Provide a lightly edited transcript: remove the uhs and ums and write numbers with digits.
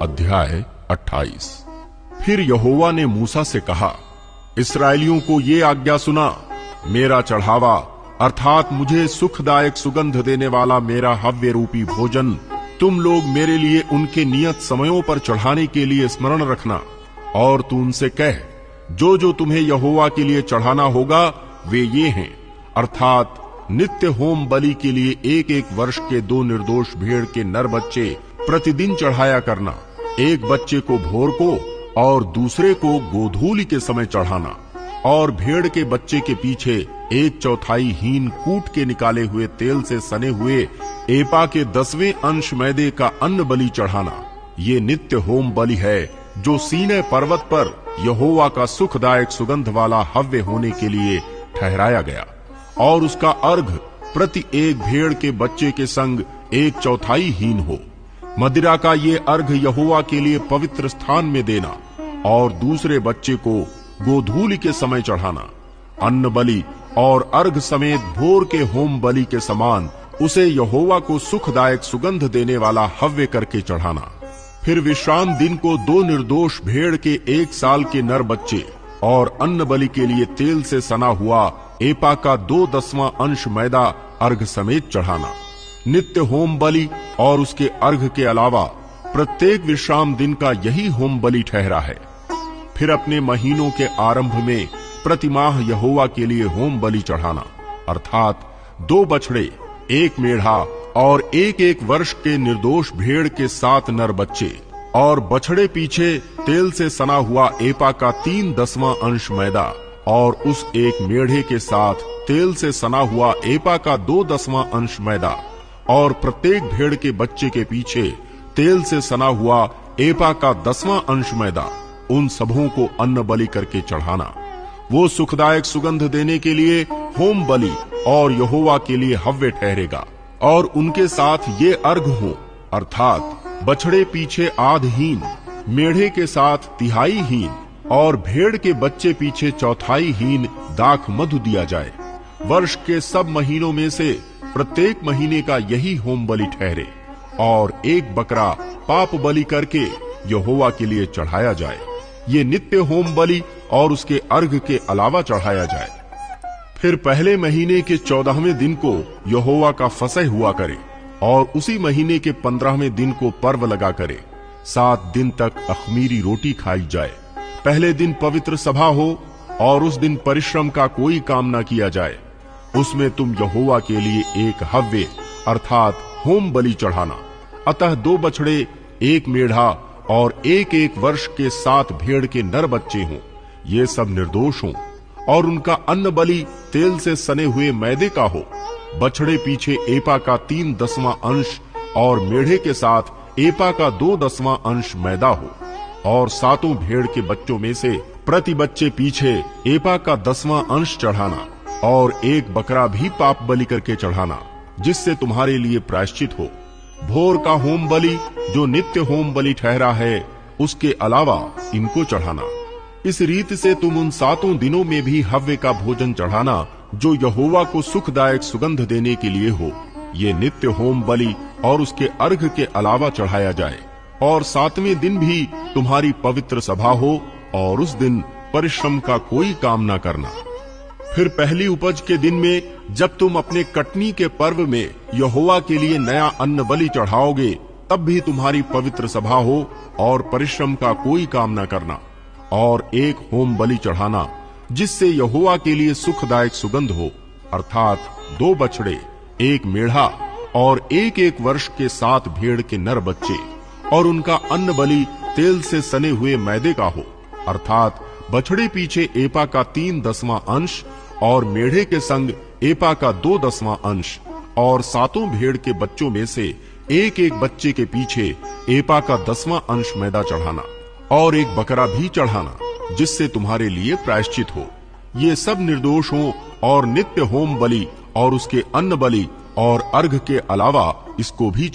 अध्याय 28। फिर यहोवा ने मूसा से कहा, इस्राएलियों को ये आज्ञा सुना, मेरा चढ़ावा अर्थात मुझे सुखदायक सुगंध देने वाला मेरा हव्य रूपी भोजन तुम लोग मेरे लिए उनके नियत समयों पर चढ़ाने के लिए स्मरण रखना। और तू उनसे कह, जो जो तुम्हें यहोवा के लिए चढ़ाना होगा वे ये हैं, अर्थात नित्य होम बलि के लिए एक एक वर्ष के 2 निर्दोष भेड़ के नर बच्चे प्रतिदिन चढ़ाया करना, एक बच्चे को भोर को और दूसरे को गोधूलि के समय चढ़ाना। और भेड़ के बच्चे के पीछे 1/4 हीन कूट के निकाले हुए तेल से सने हुए एपा के 10वें अंश मैदे का अन्न बलि चढ़ाना। ये नित्य होम बलि है जो सीनै पर्वत पर यहोवा का सुखदायक सुगंध वाला हव्य होने के लिए ठहराया गया। और उसका अर्घ प्रति एक भेड़ के बच्चे के संग 1/4 हीन हो। मदिरा का ये अर्घ यहोवा के लिए पवित्र स्थान में देना और दूसरे बच्चे को गोधूलि के समय चढ़ाना। अन्न बलि और अर्घ समेत भोर के होम बलि के समान उसे यहोवा को सुखदायक सुगंध देने वाला हव्य करके चढ़ाना। फिर विश्राम दिन को 2 निर्दोष भेड़ के 1 साल के नर बच्चे और अन्न बलि के लिए तेल से सना हुआ एपा का 2/10वां अंश मैदा अर्घ समेत चढ़ाना। नित्य होम बलि और उसके अर्घ के अलावा प्रत्येक विश्राम दिन का यही होम बलि ठहरा है। फिर अपने महीनों के आरंभ में प्रतिमाह यहोवा के लिए होम बलि चढ़ाना, अर्थात 2 बछड़े, 1 मेढ़ा और एक एक वर्ष के निर्दोष भेड़ के 7 नर बच्चे, और बछड़े पीछे तेल से सना हुआ एपा का 3/10वां अंश मैदा, और उस एक मेढ़े के साथ तेल से सना हुआ एपा का 2/10वां अंश मैदा, और प्रत्येक भेड़ के बच्चे के पीछे तेल से सना हुआ एपा का 10वां अंश मैदा। उन सबों को अन्न बलि करके चढ़ाना। वो सुखदायक सुगंध देने के लिए होम बलि और यहोवा के लिए हव्य ठहरेगा। और उनके साथ ये अर्घ हो, अर्थात बछड़े पीछे आध हीन, मेढ़े के साथ 1/3 हीन और भेड़ के बच्चे पीछे 1/4 हीन दाख मधु दिया जाए। वर्ष के सब महीनों में से प्रत्येक महीने का यही होम बलि ठहरे। और एक बकरा पाप बलि करके यहोवा के लिए चढ़ाया जाए। ये नित्य होम बलि और उसके अर्घ के अलावा चढ़ाया जाए। फिर पहले महीने के 14वें दिन को यहोवा का फसह हुआ करे और उसी महीने के 15वें दिन को पर्व लगा करे। 7 दिन तक अख़मीरी रोटी खाई जाए। पहले दिन पवित्र सभा हो और उस दिन परिश्रम का कोई काम न किया जाए। उसमें तुम यहोवा के लिए एक हव्य अर्थात होम बलि चढ़ाना। अतः 2 बछड़े, 1 मेढ़ा और एक एक वर्ष के 7 भेड़ के नर बच्चे हों, ये सब निर्दोष हों। और उनका अन्न बलि तेल से सने हुए मैदे का हो। बछड़े पीछे एपा का 3/10वां अंश और मेढ़े के साथ एपा का 2/10वां अंश मैदा हो। और 7 भेड़ के बच्चों में से प्रति बच्चे पीछे एपा का 10वां अंश चढ़ाना। और एक बकरा भी पाप बलि करके चढ़ाना, जिससे तुम्हारे लिए प्रायश्चित हो। भोर का होम बलि जो नित्य होम बलि ठहरा है, उसके अलावा इनको चढ़ाना। इस रीति से तुम उन 7 दिनों में भी हव्य का भोजन चढ़ाना जो यहोवा को सुखदायक सुगंध देने के लिए हो। ये नित्य होम बलि और उसके अर्घ के अलावा चढ़ाया जाए। और 7वें दिन भी तुम्हारी पवित्र सभा हो और उस दिन परिश्रम का कोई काम न करना। फिर पहली उपज के दिन में जब तुम अपने कटनी के पर्व में यहोवा के लिए नया अन्न बलि चढ़ाओगे, तब भी तुम्हारी पवित्र सभा हो और परिश्रम का कोई काम न करना। और एक होम बलि चढ़ाना जिससे यहोवा के लिए सुखदायक सुगंध हो, अर्थात 2 बछड़े, 1 मेढ़ा और एक एक वर्ष के 7 भेड़ के नर बच्चे। और उनका अन्न बलि तेल से सने हुए मैदे का हो, अर्थात बछड़े पीछे एपा का 3/10वां अंश और मेढ़े के संग एपा का 2/10वां अंश। और 7 भेड़ के बच्चों में से एक एक बच्चे के पीछे एपा का 10वां अंश मैदा चढ़ाना। और एक बकरा भी चढ़ाना, जिससे तुम्हारे लिए प्रायश्चित हो। ये सब निर्दोष हो और नित्य होम बलि और उसके अन्न बलि और अर्घ के अलावा इसको भी चढ़ाना।